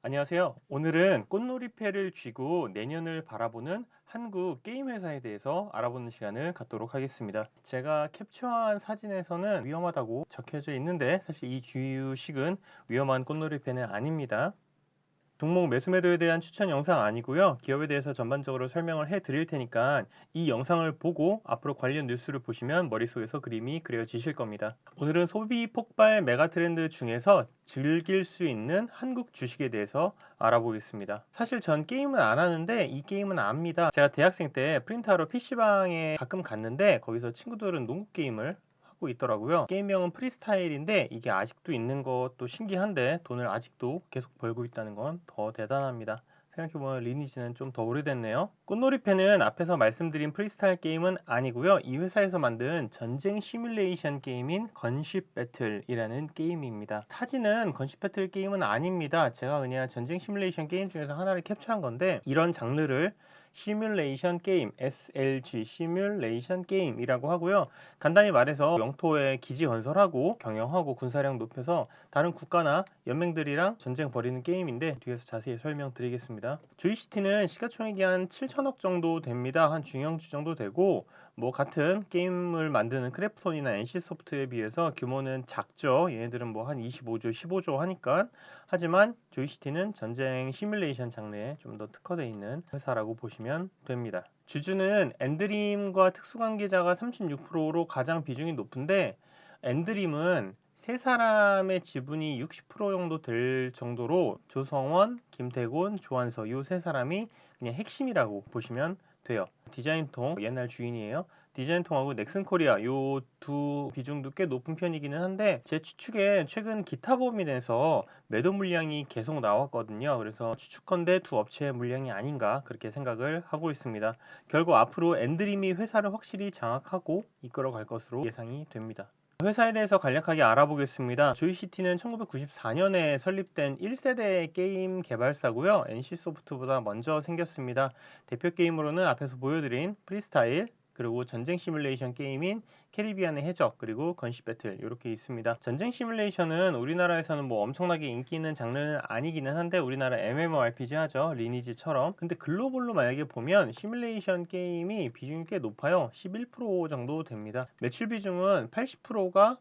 안녕하세요. 오늘은 꽃놀이패를 쥐고 내년을 바라보는 한국 게임 회사에 대해서 알아보는 시간을 갖도록 하겠습니다. 제가 캡처한 사진에서는 위험하다고 적혀져 있는데 사실 이 주식은 위험한 꽃놀이패는 아닙니다. 종목 매수매도에 대한 추천 영상 아니고요. 기업에 대해서 전반적으로 설명을 해 드릴 테니까 이 영상을 보고 앞으로 관련 뉴스를 보시면 머릿속에서 그림이 그려지실 겁니다. 오늘은 소비 폭발 메가 트렌드 중에서 즐길 수 있는 한국 주식에 대해서 알아보겠습니다. 사실 전 게임은 안 하는데 이 게임은 압니다. 제가 대학생 때 프린트하러 PC방에 가끔 갔는데 거기서 친구들은 농구 게임을 하고 있더라고요. 게임명은 프리스타일인데 이게 아직도 있는 것도 신기한데 돈을 아직도 계속 벌고 있다는 건 더 대단합니다. 생각해보면 리니지는 좀 더 오래됐네요. 꽃놀이패는 앞에서 말씀드린 프리스타일 게임은 아니고요. 이 회사에서 만든 전쟁 시뮬레이션 게임인 건십 배틀이라는 게임입니다. 사진은 건십 배틀 게임은 아닙니다. 제가 그냥 전쟁 시뮬레이션 게임 중에서 하나를 캡처한 건데 이런 장르를 시뮬레이션 게임, SLG, 시뮬레이션 게임이라고 하고요. 간단히 말해서 영토에 기지 건설하고 경영하고 군사력 높여서 다른 국가나 연맹들이랑 전쟁 벌이는 게임인데 뒤에서 자세히 설명드리겠습니다. 조이시티는 시가총액이 한 7천억 정도 됩니다. 한 중형주 정도 되고 뭐 같은 게임을 만드는 크래프톤이나 NC소프트에 비해서 규모는 작죠. 얘네들은 뭐 한 25조, 15조 하니까. 하지만 조이시티는 전쟁 시뮬레이션 장르에 좀 더 특화되어 있는 회사라고 보시면 됩니다. 주주는 엔드림과 특수관계자가 36%로 가장 비중이 높은데 엔드림은 세 사람의 지분이 60% 정도 될 정도로 조성원, 김태곤, 조한서 이 세 사람이 그냥 핵심이라고 보시면 돼요. 디자인통 옛날 주인이에요. 디자인통하고 넥슨코리아 요 두 비중도 꽤 높은 편이기는 한데 제 추측에 최근 기타 법인에서 매도 물량이 계속 나왔거든요. 그래서 추측컨대 두 업체의 물량이 아닌가 그렇게 생각을 하고 있습니다. 결국 앞으로 엔드림이 회사를 확실히 장악하고 이끌어 갈 것으로 예상이 됩니다. 회사에 대해서 간략하게 알아보겠습니다. 조이시티는 1994년에 설립된 1세대 게임 개발사고요. NC소프트보다 먼저 생겼습니다. 대표 게임으로는 앞에서 보여드린 프리스타일, 그리고 전쟁 시뮬레이션 게임인 캐리비안의 해적, 그리고 건십 배틀 이렇게 있습니다. 전쟁 시뮬레이션은 우리나라에서는 뭐 엄청나게 인기 있는 장르는 아니기는 한데 우리나라 MMORPG 하죠. 리니지처럼. 근데 글로벌로 만약에 보면 시뮬레이션 게임이 비중이 꽤 높아요. 11% 정도 됩니다. 매출 비중은 80%가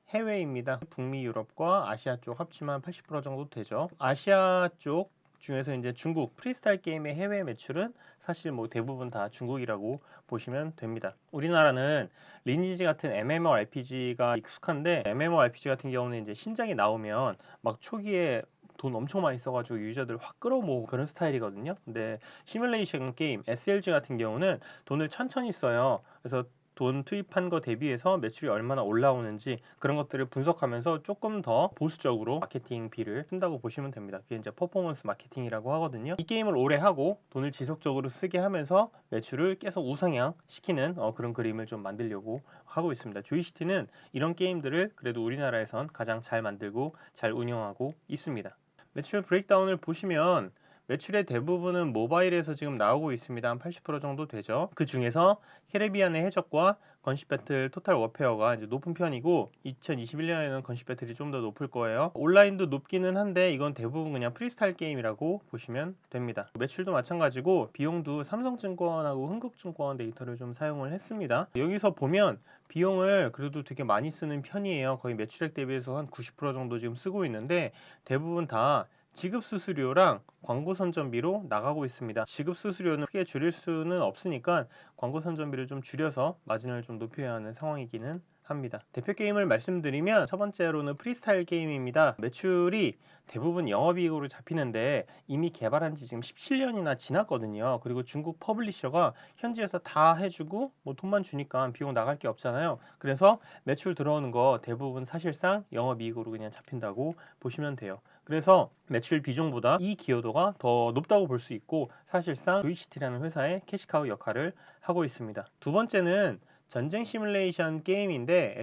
해외입니다. 북미, 유럽과 아시아 쪽 합치면 80% 정도 되죠. 아시아 쪽 중에서 이제 중국 프리스타일 게임의 해외 매출은 사실 뭐 대부분 다 중국이라고 보시면 됩니다. 우리나라는 리니지 같은 MMORPG가 익숙한데 MMORPG 같은 경우는 이제 신작이 나오면 막 초기에 돈 엄청 많이 써가지고 유저들 확 끌어모으고 그런 스타일이거든요. 근데 시뮬레이션 게임 SLG 같은 경우는 돈을 천천히 써요. 그래서 돈 투입한 거 대비해서 매출이 얼마나 올라오는지 그런 것들을 분석하면서 조금 더 보수적으로 마케팅비를 쓴다고 보시면 됩니다. 그게 이제 퍼포먼스 마케팅이라고 하거든요. 이 게임을 오래 하고 돈을 지속적으로 쓰게 하면서 매출을 계속 우상향 시키는 그런 그림을 좀 만들려고 하고 있습니다. 조이시티는 이런 게임들을 그래도 우리나라에선 가장 잘 만들고 잘 운영하고 있습니다. 매출 브레이크다운을 보시면 매출의 대부분은 모바일에서 지금 나오고 있습니다. 한 80% 정도 되죠. 그 중에서 캐리비안의 해적과 건십 배틀 토탈 워페어가 이제 높은 편이고 2021년에는 건십 배틀이 좀 더 높을 거예요. 온라인도 높기는 한데 이건 대부분 그냥 프리스타일 게임이라고 보시면 됩니다. 매출도 마찬가지고 비용도 삼성증권하고 흥국증권 데이터를 좀 사용을 했습니다. 여기서 보면 비용을 그래도 되게 많이 쓰는 편이에요. 거의 매출액 대비해서 한 90% 정도 지금 쓰고 있는데 대부분 다 지급 수수료랑 광고 선전비로 나가고 있습니다. 지급 수수료는 크게 줄일 수는 없으니까 광고 선전비를 좀 줄여서 마진을 좀 높여야 하는 상황이기는 합니다. 대표 게임을 말씀드리면 첫 번째로는 프리스타일 게임입니다. 매출이 대부분 영업이익으로 잡히는데 이미 개발한 지 지금 17년이나 지났거든요. 그리고 중국 퍼블리셔가 현지에서 다 해주고 뭐 돈만 주니까 비용 나갈 게 없잖아요. 그래서 매출 들어오는 거 대부분 사실상 영업이익으로 그냥 잡힌다고 보시면 돼요. 그래서 매출 비중보다 이 기여도가 더 높다고 볼 수 있고 사실상 조이시티라는 회사의 캐시카우 역할을 하고 있습니다. 두 번째는 전쟁 시뮬레이션 게임인데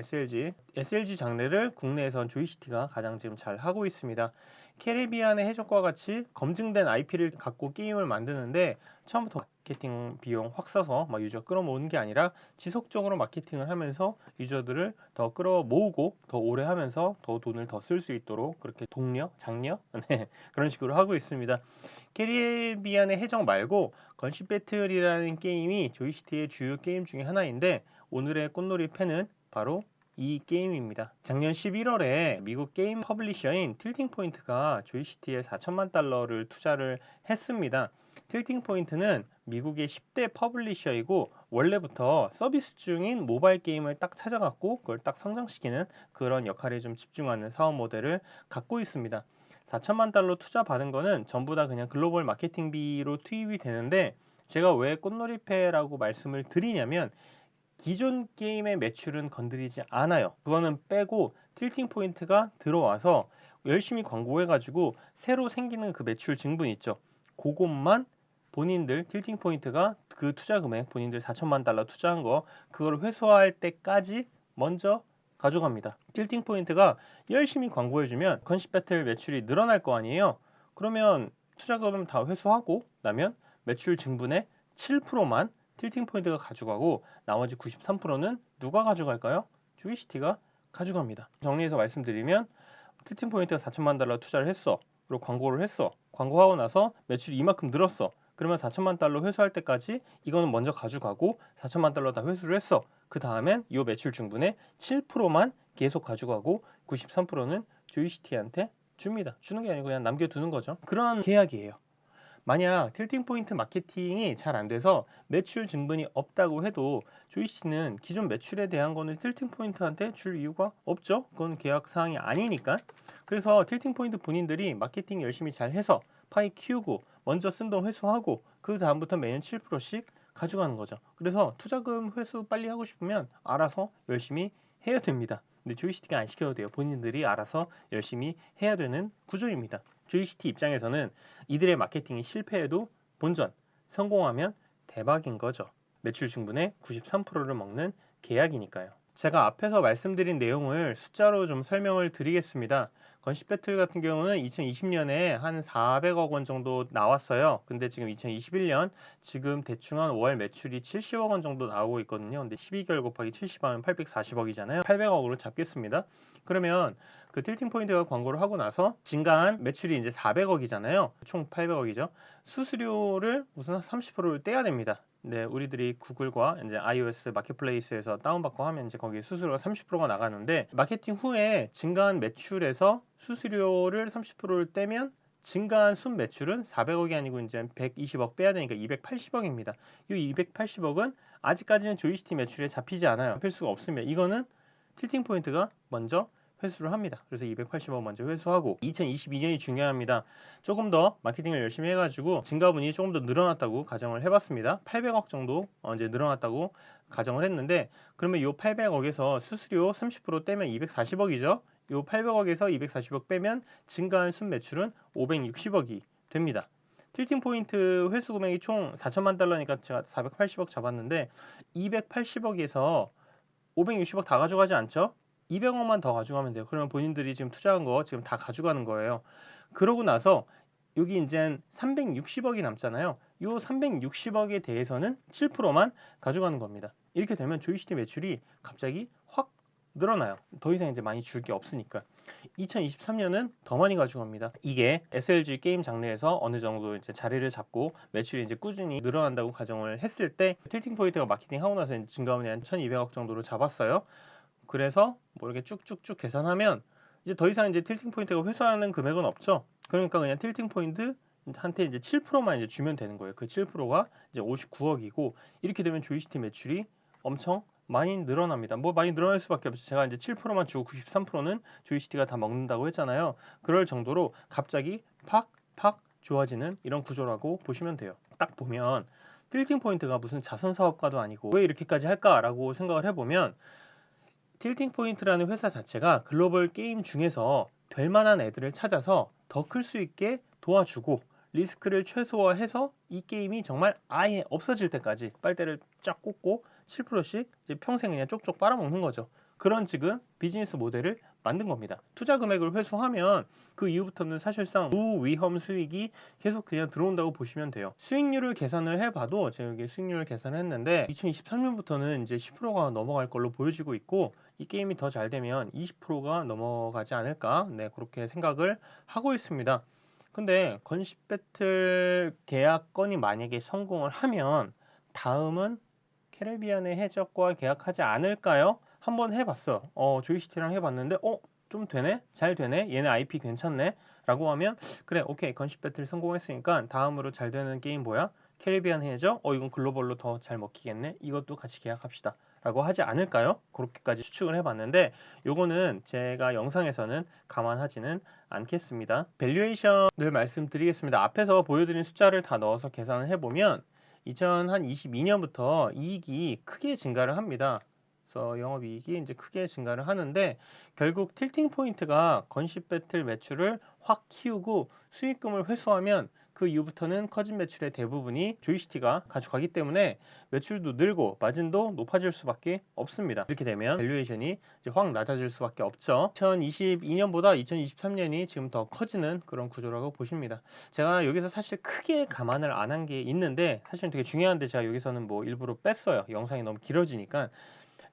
SLG 장르를 국내에선 조이시티가 가장 지금 잘 하고 있습니다. 캐리비안의 해적과 같이 검증된 IP를 갖고 게임을 만드는데 처음부터 마케팅 비용 확 써서 막 유저 끌어모으는 게 아니라 지속적으로 마케팅을 하면서 유저들을 더 끌어모으고 더 오래 하면서 더 돈을 더 쓸 수 있도록 그렇게 동료, 장려 네, 그런 식으로 하고 있습니다. 캐리비안의 해적 말고 건십 배틀이라는 게임이 조이시티의 주요 게임 중에 하나인데 오늘의 꽃놀이 팬은 바로 이 게임입니다. 작년 11월에 미국 게임 퍼블리셔인 틸팅포인트가 조이시티에 4천만 달러를 투자를 했습니다. 틸팅포인트는 미국의 10대 퍼블리셔이고 원래부터 서비스 중인 모바일 게임을 딱 찾아갖고 그걸 딱 성장시키는 그런 역할에 좀 집중하는 사업 모델을 갖고 있습니다. 4천만 달러 투자 받은 거는 전부 다 그냥 글로벌 마케팅비로 투입이 되는데 제가 왜 꽃놀이패라고 말씀을 드리냐면 기존 게임의 매출은 건드리지 않아요. 그거는 빼고 틸팅 포인트가 들어와서 열심히 광고해가지고 새로 생기는 그 매출 증분 있죠. 그것만 본인들 틸팅 포인트가 그 투자 금액 본인들 4천만 달러 투자한 거 그걸 회수할 때까지 먼저 가져갑니다. 틸팅 포인트가 열심히 광고해주면 건십 배틀 매출이 늘어날 거 아니에요. 그러면 투자금 다 회수하고 나면 매출 증분의 7%만 틸팅 포인트가 가져가고 나머지 93%는 누가 가져갈까요? 조이시티가 가져갑니다. 정리해서 말씀드리면 틸팅 포인트가 4천만 달러 투자를 했어. 그리고 광고를 했어. 광고하고 나서 매출이 이만큼 늘었어. 그러면 4천만 달러 회수할 때까지 이거는 먼저 가져가고 4천만 달러 다 회수를 했어. 그 다음엔 이 매출 중분의 7%만 계속 가져가고 93%는 조이시티한테 줍니다. 주는 게 아니고 그냥 남겨두는 거죠. 그런 계약이에요. 만약 틸팅 포인트 마케팅이 잘 안 돼서 매출 증분이 없다고 해도 조이시티는 기존 매출에 대한 거는 틸팅 포인트한테 줄 이유가 없죠. 그건 계약 사항이 아니니까. 그래서 틸팅 포인트 본인들이 마케팅 열심히 잘 해서 파이 키우고 먼저 쓴 돈 회수하고 그 다음부터 매년 7%씩 가져가는 거죠. 그래서 투자금 회수 빨리 하고 싶으면 알아서 열심히 해야 됩니다. 근데 조이시티가 안 시켜도 돼요. 본인들이 알아서 열심히 해야 되는 구조입니다. 조이시티 입장에서는 이들의 마케팅이 실패해도 본전, 성공하면 대박인 거죠. 매출 증분의 93%를 먹는 계약이니까요. 제가 앞에서 말씀드린 내용을 숫자로 좀 설명을 드리겠습니다. 건십 배틀 같은 경우는 2020년에 한 400억 원 정도 나왔어요. 근데 지금 2021년 지금 대충 한 월 매출이 70억 원 정도 나오고 있거든요. 근데 12개월 곱하기 70하면 840억이잖아요. 800억으로 잡겠습니다. 그러면 그 틸팅 포인트가 광고를 하고 나서 증가한 매출이 이제 400억이잖아요. 총 800억이죠. 수수료를 우선 30%를 떼야 됩니다. 네, 우리들이 구글과 이제 iOS 마켓플레이스에서 다운받고 하면 이제 거기 수수료가 30%가 나가는데 마케팅 후에 증가한 매출에서 수수료를 30%를 떼면 증가한 순 매출은 400억이 아니고 이제 120억 빼야 되니까 280억입니다. 이 280억은 아직까지는 조이시티 매출에 잡히지 않아요. 잡힐 수가 없습니다. 이거는 틸팅 포인트가 먼저 회수를 합니다. 그래서 280억 먼저 회수하고 2022년이 중요합니다. 조금 더 마케팅을 열심히 해가지고 증가분이 조금 더 늘어났다고 가정을 해봤습니다. 800억 정도 이제 늘어났다고 가정을 했는데 그러면 이 800억에서 수수료 30% 떼면 240억이죠. 이 800억에서 240억 빼면 증가한 순매출은 560억이 됩니다. 틸팅 포인트 회수 금액이 총 4천만 달러니까 제가 480억 잡았는데 280억에서 560억 다 가져가지 않죠? 200억만 더 가져가면 돼요. 그러면 본인들이 지금 투자한 거 지금 다 가져가는 거예요. 그러고 나서 여기 이제 360억이 남잖아요. 이 360억에 대해서는 7%만 가져가는 겁니다. 이렇게 되면 조이시티 매출이 갑자기 확 늘어나요. 더 이상 이제 많이 줄 게 없으니까. 2023년은 더 많이 가져갑니다. 이게 SLG 게임 장르에서 어느 정도 이제 자리를 잡고 매출이 이제 꾸준히 늘어난다고 가정을 했을 때 틸팅 포인트가 마케팅 하고 나서 증가분이 한 1,200억 정도로 잡았어요. 그래서 뭐 이렇게 쭉쭉쭉 계산하면 이제 더 이상 이제 틸팅 포인트가 회수하는 금액은 없죠. 그러니까 그냥 틸팅 포인트 한테 이제 7%만 이제 주면 되는 거예요. 그 7%가 이제 59억이고 이렇게 되면 조이시티 매출이 엄청 많이 늘어납니다. 뭐 많이 늘어날 수밖에 없죠. 제가 이제 7%만 주고 93%는 조이시티가 다 먹는다고 했잖아요. 그럴 정도로 갑자기 팍팍 좋아지는 이런 구조라고 보시면 돼요. 딱 보면 틸팅 포인트가 무슨 자선 사업가도 아니고 왜 이렇게까지 할까라고 생각을 해보면 틸팅 포인트라는 회사 자체가 글로벌 게임 중에서 될 만한 애들을 찾아서 더 클 수 있게 도와주고 리스크를 최소화해서 이 게임이 정말 아예 없어질 때까지 빨대를 쫙 꽂고 7%씩 이제 평생 그냥 쪽쪽 빨아먹는 거죠. 그런 지금 비즈니스 모델을 만든 겁니다. 투자 금액을 회수하면 그 이후부터는 사실상 무위험 수익이 계속 그냥 들어온다고 보시면 돼요. 수익률을 계산을 해봐도 제가 여기 수익률을 계산을 했는데 2023년부터는 이제 10%가 넘어갈 걸로 보여지고 있고, 이 게임이 더 잘 되면 20%가 넘어가지 않을까, 네, 그렇게 생각을 하고 있습니다. 근데 건십 배틀 계약건이 만약에 성공을 하면 다음은 캐리비안의 해적과 계약하지 않을까요? 한번 해봤어. 조이시티랑 해봤는데, 좀 되네? 잘 되네? 얘네 IP 괜찮네? 라고 하면, 그래, 오케이. 건십 배틀 성공했으니까 다음으로 잘 되는 게임 뭐야? 캐리비안 해적? 이건 글로벌로 더 잘 먹히겠네? 이것도 같이 계약합시다. 라고 하지 않을까요? 그렇게까지 추측을 해봤는데, 요거는 제가 영상에서는 감안하지는 않겠습니다. 밸류에이션을 말씀드리겠습니다. 앞에서 보여드린 숫자를 다 넣어서 계산을 해보면 2022년부터 이익이 크게 증가를 합니다. 그래서 영업이익이 이제 크게 증가를 하는데, 결국 틸팅 포인트가 건십 배틀 매출을 확 키우고 수익금을 회수하면 그 이후부터는 커진 매출의 대부분이 조이시티가 가져가기 때문에 매출도 늘고 마진도 높아질 수밖에 없습니다. 이렇게 되면 밸류에이션이 이제 확 낮아질 수밖에 없죠. 2022년보다 2023년이 지금 더 커지는 그런 구조라고 보십니다. 제가 여기서 사실 크게 감안을 안 한 게 있는데, 사실은 되게 중요한데 제가 여기서는 뭐 일부러 뺐어요. 영상이 너무 길어지니까.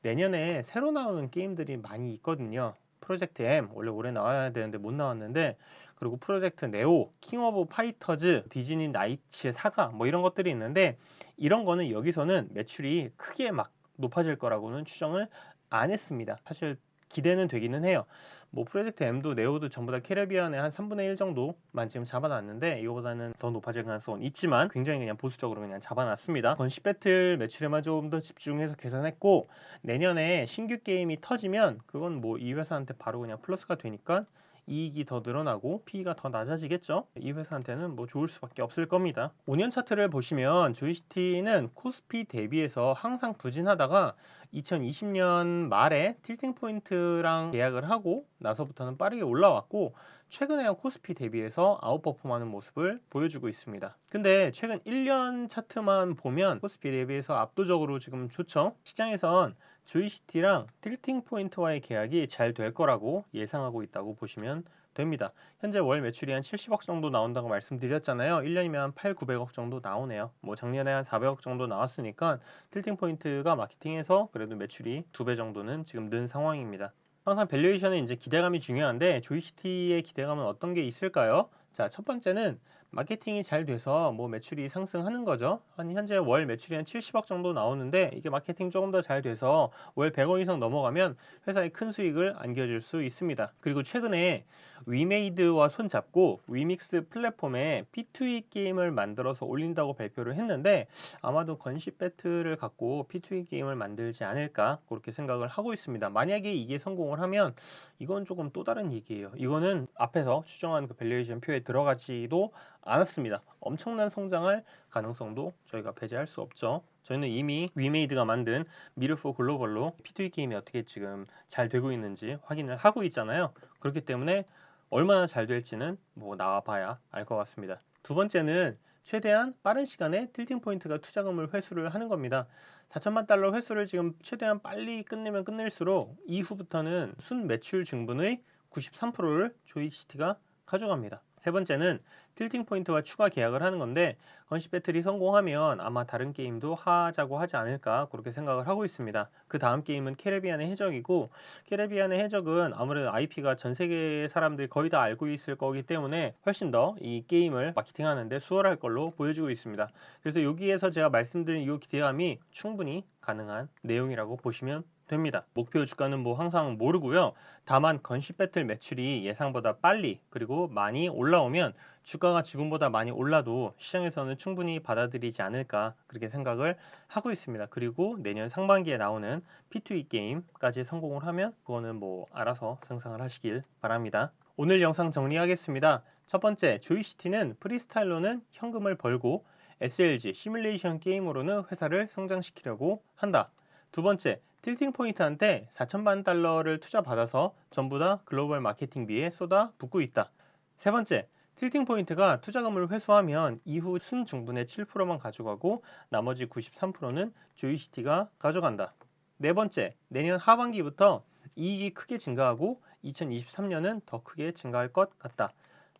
내년에 새로 나오는 게임들이 많이 있거든요. 프로젝트 M 원래 올해 나와야 되는데 못 나왔는데, 그리고 프로젝트 네오, 킹 오브 파이터즈, 디즈니 나이츠 사가 뭐 이런 것들이 있는데, 이런 거는 여기서는 매출이 크게 막 높아질 거라고는 추정을 안 했습니다. 사실 기대는 되기는 해요. 뭐 프로젝트 M도 네오도 전부 다 캐리비안의 한 3분의 1 정도만 지금 잡아놨는데, 이거보다는 더 높아질 가능성은 있지만 굉장히 그냥 보수적으로 그냥 잡아놨습니다. 건십 배틀 매출에만 좀 더 집중해서 계산했고, 내년에 신규 게임이 터지면 그건 뭐 이 회사한테 바로 그냥 플러스가 되니까 이익이 더 늘어나고 P가 더 낮아지겠죠. 이 회사한테는 뭐 좋을 수밖에 없을 겁니다. 5년 차트를 보시면 조이시티는 코스피 대비해서 항상 부진하다가 2020년 말에 틸팅 포인트랑 계약을 하고 나서부터는 빠르게 올라왔고, 최근에 코스피 대비해서 아웃퍼폼하는 모습을 보여주고 있습니다. 근데 최근 1년 차트만 보면 코스피 대비해서 압도적으로 지금 좋죠. 시장에선 조이시티랑 틸팅 포인트와의 계약이 잘 될 거라고 예상하고 있다고 보시면 됩니다. 현재 월 매출이 한 70억 정도 나온다고 말씀드렸잖아요. 1년이면 한 8, 900억 정도 나오네요. 뭐 작년에 한 400억 정도 나왔으니까 틸팅 포인트가 마케팅에서 그래도 매출이 2배 정도는 지금 는 상황입니다. 항상 밸류에이션은 이제 기대감이 중요한데, 조이시티의 기대감은 어떤 게 있을까요? 자, 첫 번째는 마케팅이 잘 돼서 뭐 매출이 상승하는 거죠. 한 현재 월 매출이 한 70억 정도 나오는데, 이게 마케팅 조금 더 잘 돼서 월 100억 이상 넘어가면 회사에 큰 수익을 안겨줄 수 있습니다. 그리고 최근에 위메이드와 손잡고 위믹스 플랫폼에 P2E 게임을 만들어서 올린다고 발표를 했는데, 아마도 건십 배틀을 갖고 P2E 게임을 만들지 않을까 그렇게 생각을 하고 있습니다. 만약에 이게 성공을 하면 이건 조금 또 다른 얘기예요. 이거는 앞에서 추정한 그 밸류에이션 표에 들어가지도 않았습니다. 엄청난 성장할 가능성도 저희가 배제할 수 없죠. 저희는 이미 위메이드가 만든 미르포 글로벌로 P2E 게임이 어떻게 지금 잘 되고 있는지 확인을 하고 있잖아요. 그렇기 때문에 얼마나 잘 될지는 뭐 나와봐야 알 것 같습니다. 두 번째는 최대한 빠른 시간에 틸팅 포인트가 투자금을 회수를 하는 겁니다. 4천만 달러 회수를 지금 최대한 빨리 끝내면 끝낼수록 이후부터는 순 매출 증분의 93%를 조이시티가 가져갑니다. 세 번째는 틸팅 포인트와 추가 계약을 하는 건데, 건십 배틀이 성공하면 아마 다른 게임도 하자고 하지 않을까 그렇게 생각을 하고 있습니다. 그 다음 게임은 캐리비안의 해적이고, 캐리비안의 해적은 아무래도 IP가 전 세계 사람들이 거의 다 알고 있을 거기 때문에 훨씬 더 이 게임을 마케팅하는데 수월할 걸로 보여지고 있습니다. 그래서 여기에서 제가 말씀드린 이 기대감이 충분히 가능한 내용이라고 보시면 됩니다. 목표 주가는 뭐 항상 모르고요. 다만 건십 배틀 매출이 예상보다 빨리 그리고 많이 올라오면 주가가 지금보다 많이 올라도 시장에서는 충분히 받아들이지 않을까 그렇게 생각을 하고 있습니다. 그리고 내년 상반기에 나오는 P2E 게임까지 성공을 하면 그거는 뭐 알아서 상상을 하시길 바랍니다. 오늘 영상 정리하겠습니다. 첫 번째, 조이시티는 프리스타일로는 현금을 벌고 SLG 시뮬레이션 게임으로는 회사를 성장시키려고 한다. 두 번째, 틸팅 포인트한테 4천만 달러를 투자받아서 전부 다 글로벌 마케팅비에 쏟아 붓고 있다. 세 번째, 틸팅 포인트가 투자금을 회수하면 이후 순증분의 7%만 가져가고 나머지 93%는 조이시티가 가져간다. 네 번째, 내년 하반기부터 이익이 크게 증가하고 2023년은 더 크게 증가할 것 같다.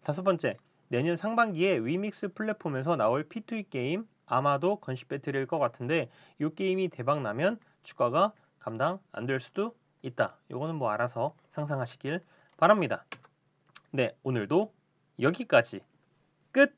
다섯 번째, 내년 상반기에 위믹스 플랫폼에서 나올 P2E 게임 아마도 건식 배틀일 것 같은데 이 게임이 대박 나면 주가가 감당 안 될 수도 있다. 요거는 뭐 알아서 상상하시길 바랍니다. 네, 오늘도 여기까지 끝!